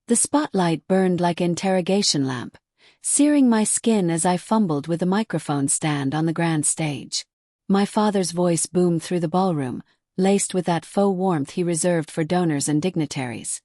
The spotlight burned like an interrogation lamp, searing my skin as I fumbled with the microphone stand on the grand stage. My father's voice boomed through the ballroom, laced with that faux warmth he reserved for donors and dignitaries.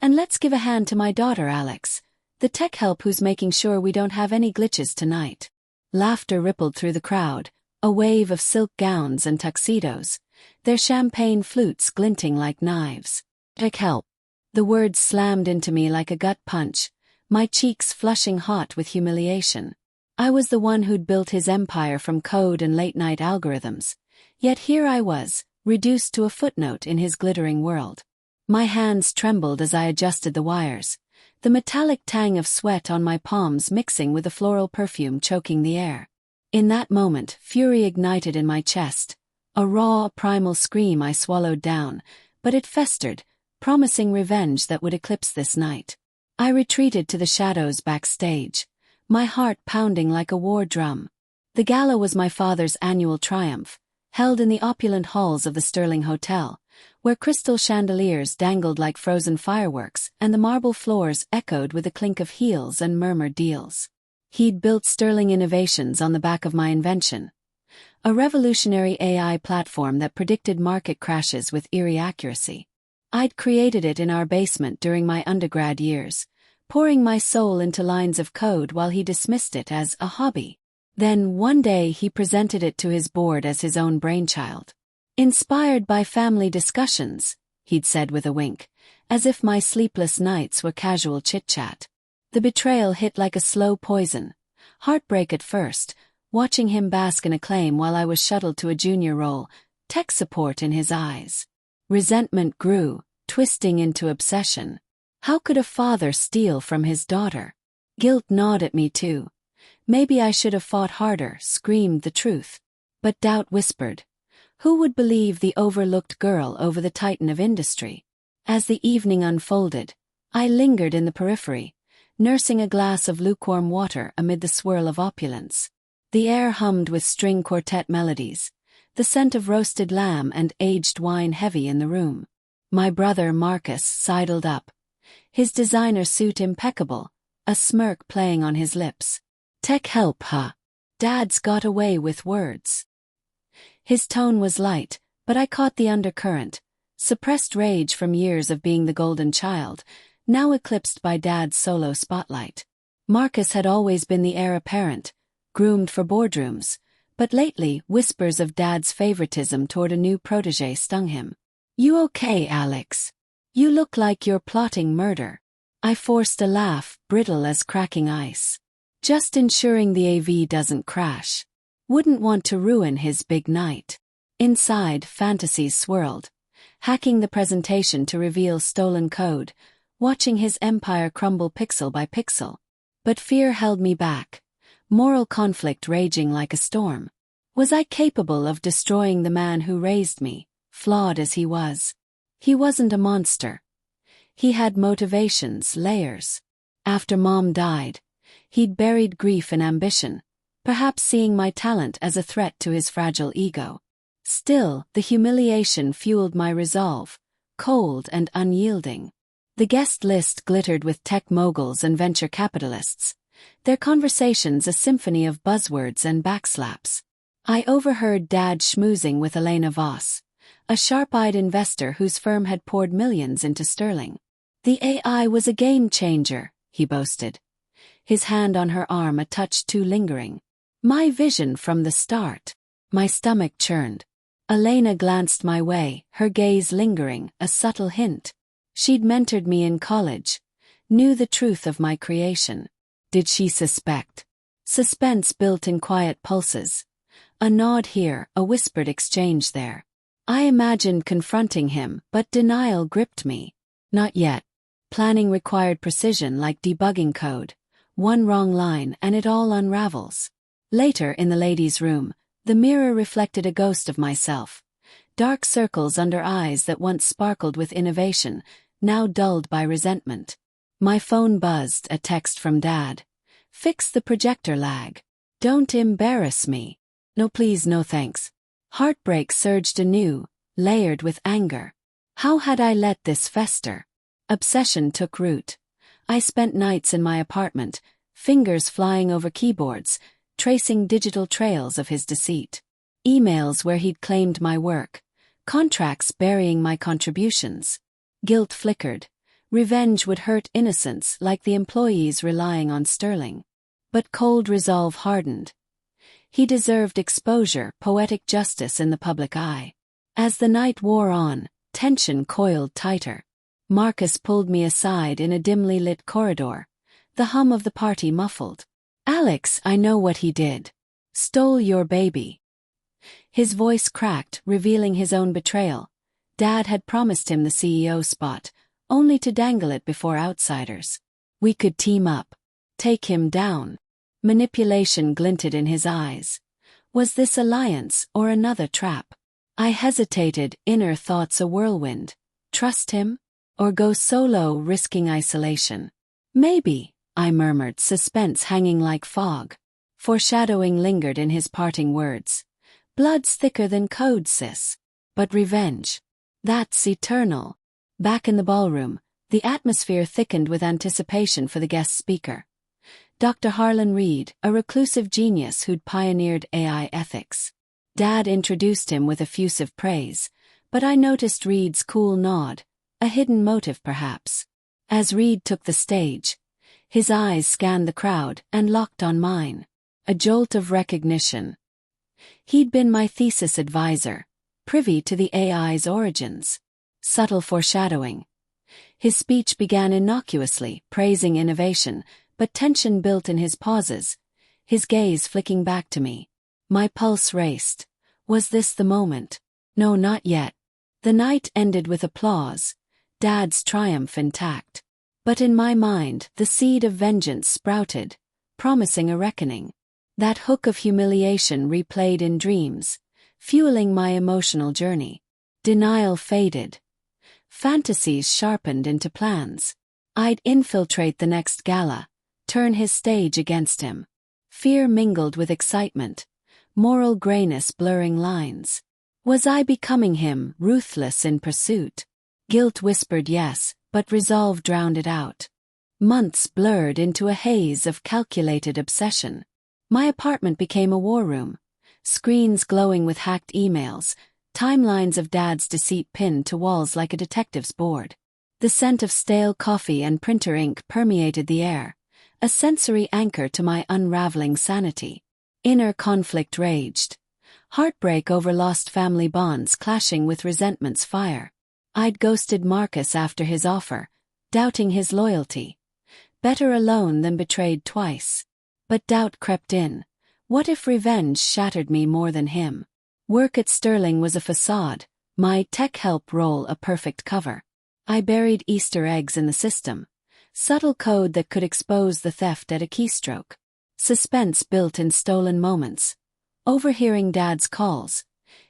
"And let's give a hand to my daughter Alex, the tech help who's making sure we don't have any glitches tonight." Laughter rippled through the crowd, a wave of silk gowns and tuxedos, their champagne flutes glinting like knives. "Tech help." The words slammed into me like a gut punch, my cheeks flushing hot with humiliation. I was the one who'd built his empire from code and late-night algorithms, yet here I was, reduced to a footnote in his glittering world. My hands trembled as I adjusted the wires, the metallic tang of sweat on my palms mixing with the floral perfume choking the air. In that moment, fury ignited in my chest, a raw, primal scream I swallowed down, but it festered, promising revenge that would eclipse this night. I retreated to the shadows backstage, my heart pounding like a war drum. The gala was my father's annual triumph, held in the opulent halls of the Sterling Hotel, where crystal chandeliers dangled like frozen fireworks and the marble floors echoed with the clink of heels and murmured deals. He'd built Sterling Innovations on the back of my invention, a revolutionary AI platform that predicted market crashes with eerie accuracy. I'd created it in our basement during my undergrad years, pouring my soul into lines of code while he dismissed it as a hobby. Then, one day he presented it to his board as his own brainchild. "Inspired by family discussions," he'd said with a wink, as if my sleepless nights were casual chit-chat. The betrayal hit like a slow poison, heartbreak at first, watching him bask in acclaim while I was shuttled to a junior role, tech support in his eyes. Resentment grew, twisting into obsession. How could a father steal from his daughter? Guilt gnawed at me too. Maybe I should have fought harder, screamed the truth. But doubt whispered. Who would believe the overlooked girl over the titan of industry? As the evening unfolded, I lingered in the periphery, nursing a glass of lukewarm water amid the swirl of opulence. The air hummed with string quartet melodies, the scent of roasted lamb and aged wine heavy in the room. My brother Marcus sidled up, his designer suit impeccable, a smirk playing on his lips. "Tech help, huh? Dad's got away with words." His tone was light, but I caught the undercurrent, suppressed rage from years of being the golden child, now eclipsed by Dad's solo spotlight. Marcus had always been the heir apparent, groomed for boardrooms, but lately whispers of Dad's favoritism toward a new protégé stung him. "You okay, Alex? You look like you're plotting murder." I forced a laugh, brittle as cracking ice. "Just ensuring the AV doesn't crash. Wouldn't want to ruin his big night." Inside, fantasies swirled, hacking the presentation to reveal stolen code, watching his empire crumble pixel by pixel. But fear held me back, moral conflict raging like a storm. Was I capable of destroying the man who raised me, flawed as he was? He wasn't a monster. He had motivations, layers. After Mom died, he'd buried grief and ambition, perhaps seeing my talent as a threat to his fragile ego. Still, the humiliation fueled my resolve, cold and unyielding. The guest list glittered with tech moguls and venture capitalists, their conversations a symphony of buzzwords and backslaps. I overheard Dad schmoozing with Elena Voss, a sharp-eyed investor whose firm had poured millions into Sterling. "The AI was a game-changer," he boasted, his hand on her arm a touch too lingering. "My vision from the start." My stomach churned. Elena glanced my way, her gaze lingering, a subtle hint. She'd mentored me in college, knew the truth of my creation. Did she suspect? Suspense built in quiet pulses. A nod here, a whispered exchange there. I imagined confronting him, but denial gripped me. Not yet. Planning required precision like debugging code. One wrong line and it all unravels. Later in the ladies' room, the mirror reflected a ghost of myself. Dark circles under eyes that once sparkled with innovation, now dulled by resentment. My phone buzzed, a text from Dad. "Fix the projector lag. Don't embarrass me." "No please, no thanks." Heartbreak surged anew, layered with anger. How had I let this fester? Obsession took root. I spent nights in my apartment, fingers flying over keyboards, tracing digital trails of his deceit. Emails where he'd claimed my work, contracts burying my contributions. Guilt flickered. Revenge would hurt innocence like the employees relying on Sterling. But cold resolve hardened. He deserved exposure, poetic justice in the public eye. As the night wore on, tension coiled tighter. Marcus pulled me aside in a dimly lit corridor, the hum of the party muffled. "Alex, I know what he did. Stole your baby." His voice cracked, revealing his own betrayal. Dad had promised him the CEO spot, only to dangle it before outsiders. We could team up. Take him down. Manipulation glinted in his eyes. Was this alliance or another trap? I hesitated, inner thoughts a whirlwind. Trust him? Or go solo, risking isolation? "Maybe," I murmured, suspense hanging like fog. Foreshadowing lingered in his parting words. "Blood's thicker than code, sis. But revenge, that's eternal." Back in the ballroom, the atmosphere thickened with anticipation for the guest speaker. Dr. Harlan Reed, a reclusive genius who'd pioneered AI ethics. Dad introduced him with effusive praise, but I noticed Reed's cool nod, a hidden motive perhaps. As Reed took the stage, his eyes scanned the crowd and locked on mine. A jolt of recognition. He'd been my thesis advisor, privy to the AI's origins. Subtle foreshadowing. His speech began innocuously, praising innovation, but tension built in his pauses, his gaze flicking back to me. My pulse raced. Was this the moment? No, not yet. The night ended with applause, Dad's triumph intact. But in my mind, the seed of vengeance sprouted, promising a reckoning. That hook of humiliation replayed in dreams, fueling my emotional journey. Denial faded. Fantasies sharpened into plans. I'd infiltrate the next gala, turn his stage against him. Fear mingled with excitement, moral grayness blurring lines. Was I becoming him, ruthless in pursuit? Guilt whispered yes, but resolve drowned it out. Months blurred into a haze of calculated obsession. My apartment became a war room, screens glowing with hacked emails, timelines of Dad's deceit pinned to walls like a detective's board. The scent of stale coffee and printer ink permeated the air, a sensory anchor to my unraveling sanity. Inner conflict raged. Heartbreak over lost family bonds clashing with resentment's fire. I'd ghosted Marcus after his offer, doubting his loyalty. Better alone than betrayed twice. But doubt crept in. What if revenge shattered me more than him? Work at Sterling was a facade, my tech help role a perfect cover. I buried Easter eggs in the system, subtle code that could expose the theft at a keystroke. Suspense built in stolen moments. Overhearing Dad's calls,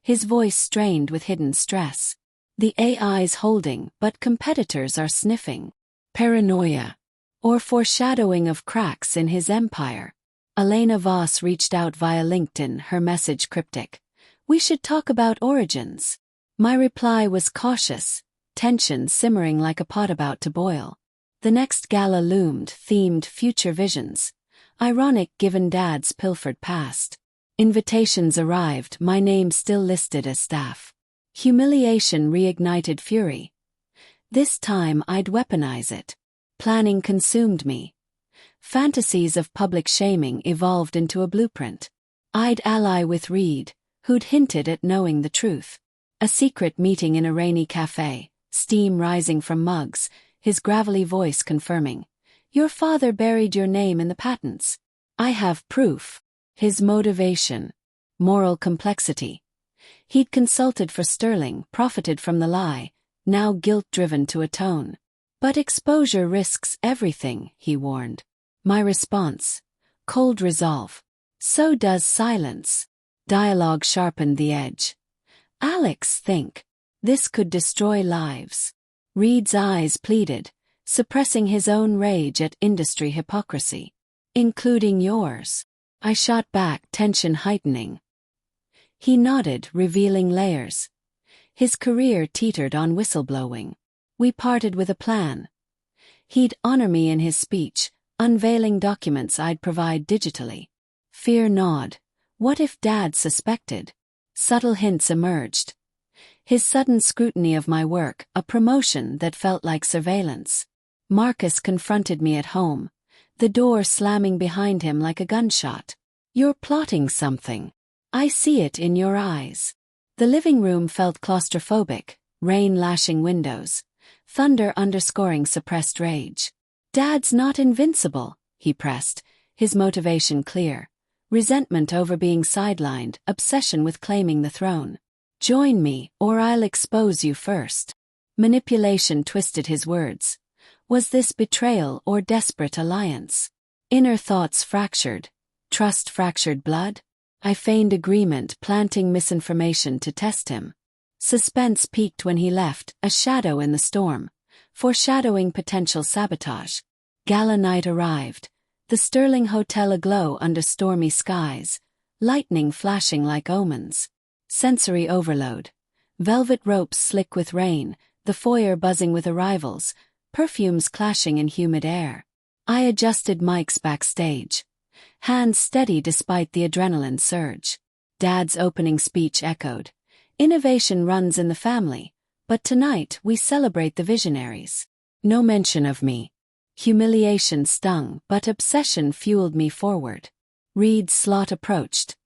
his voice strained with hidden stress. The AI's holding, but competitors are sniffing. Paranoia. Or foreshadowing of cracks in his empire. Elena Voss reached out via LinkedIn, her message cryptic. "We should talk about origins." My reply was cautious, tension simmering like a pot about to boil. The next gala loomed, themed future visions. Ironic given Dad's pilfered past. Invitations arrived, my name still listed as staff. Humiliation reignited fury. This time I'd weaponize it. Planning consumed me. Fantasies of public shaming evolved into a blueprint. I'd ally with Reed, who'd hinted at knowing the truth. A secret meeting in a rainy cafe, steam rising from mugs, his gravelly voice confirming. "Your father buried your name in the patents. I have proof." His motivation. Moral complexity. He'd consulted for Sterling, profited from the lie, now guilt-driven to atone. But exposure risks everything, he warned. My response. Cold resolve. So does silence. Dialogue sharpened the edge. "Alex, think. This could destroy lives." Reed's eyes pleaded, suppressing his own rage at industry hypocrisy. "Including yours." I shot back, tension heightening. He nodded, revealing layers. His career teetered on whistleblowing. We parted with a plan. He'd honor me in his speech, unveiling documents I'd provide digitally. Fear gnawed. What if Dad suspected? Subtle hints emerged. His sudden scrutiny of my work, a promotion that felt like surveillance. Marcus confronted me at home, the door slamming behind him like a gunshot. You're plotting something. I see it in your eyes. The living room felt claustrophobic, rain lashing windows, thunder underscoring suppressed rage. Dad's not invincible, he pressed, his motivation clear. Resentment over being sidelined, obsession with claiming the throne. Join me, or I'll expose you first. Manipulation twisted his words. Was this betrayal or desperate alliance? Inner thoughts fractured. Trust fractured blood? I feigned agreement, planting misinformation to test him. Suspense peaked when he left, a shadow in the storm, foreshadowing potential sabotage. Gala night arrived, the Sterling Hotel aglow under stormy skies, lightning flashing like omens. Sensory overload. Velvet ropes slick with rain, the foyer buzzing with arrivals, perfumes clashing in humid air. I adjusted mics backstage. Hands steady despite the adrenaline surge. Dad's opening speech echoed. Innovation runs in the family, but tonight we celebrate the visionaries. No mention of me. Humiliation stung, but obsession fueled me forward. Reed's slot approached.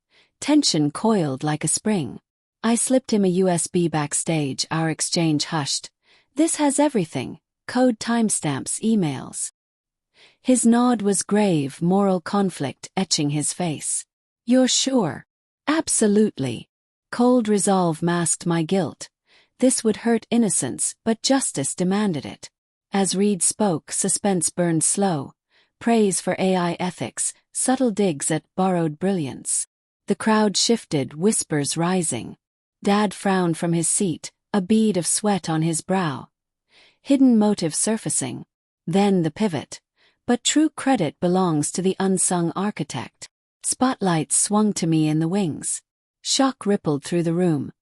Tension coiled like a spring. I slipped him a USB backstage, our exchange hushed. This has everything, code timestamps, emails. His nod was grave, moral conflict etching his face. You're sure? Absolutely. Cold resolve masked my guilt. This would hurt innocence, but justice demanded it. As Reed spoke, suspense burned slow. Praise for AI ethics, subtle digs at borrowed brilliance. The crowd shifted, whispers rising. Dad frowned from his seat, a bead of sweat on his brow. Hidden motive surfacing. Then the pivot. But true credit belongs to the unsung architect. Spotlights swung to me in the wings. Shock rippled through the room.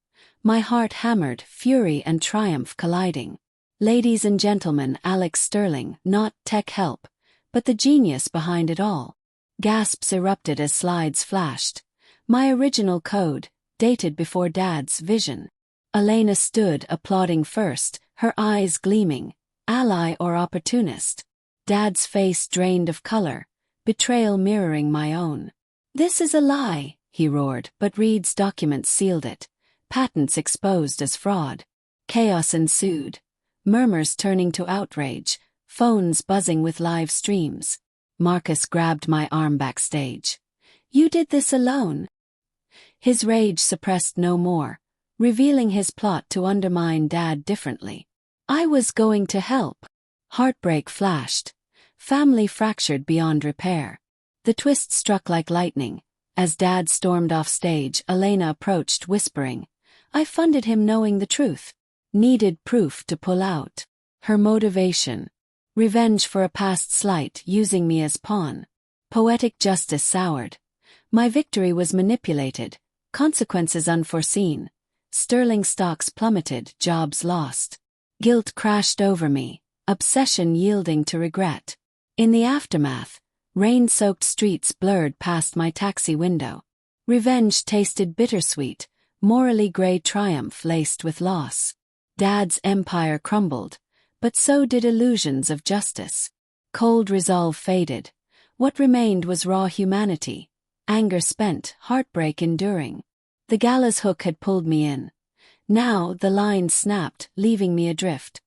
My heart hammered, fury and triumph colliding. Ladies and gentlemen, Alex Sterling, not tech help, but the genius behind it all. Gasps erupted as slides flashed. My original code, dated before Dad's vision. Elena stood applauding first, her eyes gleaming. Ally or opportunist? Dad's face drained of color, betrayal mirroring my own. This is a lie, he roared, but Reed's documents sealed it. Patents exposed as fraud. Chaos ensued. Murmurs turning to outrage, phones buzzing with live streams. Marcus grabbed my arm backstage. You did this alone. His rage suppressed no more, revealing his plot to undermine Dad differently. I was going to help. Heartbreak flashed. Family fractured beyond repair. The twist struck like lightning. As Dad stormed off stage, Elena approached, whispering, I funded him knowing the truth. Needed proof to pull out. Her motivation. Revenge for a past slight, using me as pawn. Poetic justice soured. My victory was manipulated. Consequences unforeseen. Sterling stocks plummeted, jobs lost. Guilt crashed over me. Obsession yielding to regret. In the aftermath, rain-soaked streets blurred past my taxi window. Revenge tasted bittersweet, morally gray triumph laced with loss. Dad's empire crumbled, but so did illusions of justice. Cold resolve faded. What remained was raw humanity. Anger spent, heartbreak enduring. The Gala's hook had pulled me in. Now the line snapped, leaving me adrift.